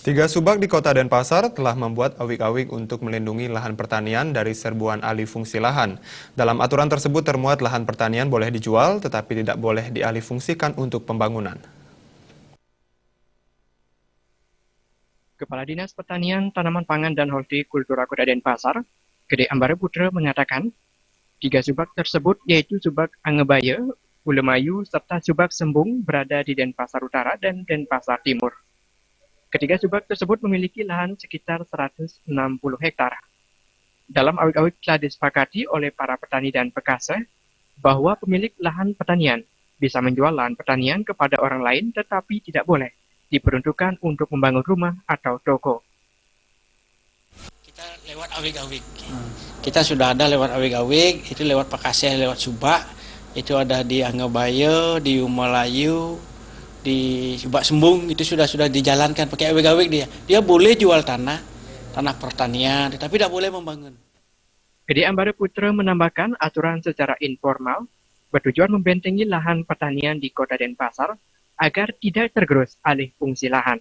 Tiga subak di Kota Denpasar telah membuat awik-awik untuk melindungi lahan pertanian dari serbuan alih fungsi lahan. Dalam aturan tersebut termuat lahan pertanian boleh dijual tetapi tidak boleh dialih fungsikan untuk pembangunan. Kepala Dinas Pertanian, Tanaman Pangan dan Hortikultura Kota Denpasar, Gede Ambara Putra mengatakan, tiga subak tersebut yaitu subak Angebaya, Ulemayu, serta subak Sembung berada di Denpasar Utara dan Denpasar Timur. Ketiga subak tersebut memiliki lahan sekitar 160 hektar. Dalam awik-awik telah disepakati oleh para petani dan pekasa bahwa pemilik lahan pertanian bisa menjual lahan pertanian kepada orang lain tetapi tidak boleh diperuntukkan untuk membangun rumah atau toko. Kita lewat awik-awik. Kita sudah ada lewat awik-awik, itu lewat Pakaseh, lewat Subak, itu ada di Angebaya, di Umalayu, di Subak Sembung, itu sudah dijalankan pakai awik-awik dia. Dia boleh jual tanah pertanian, tetapi tidak boleh membangun. Gede Ambara Putra menambahkan aturan secara informal bertujuan membentengi lahan pertanian di Kota Denpasar agar tidak tergerus alih fungsi lahan.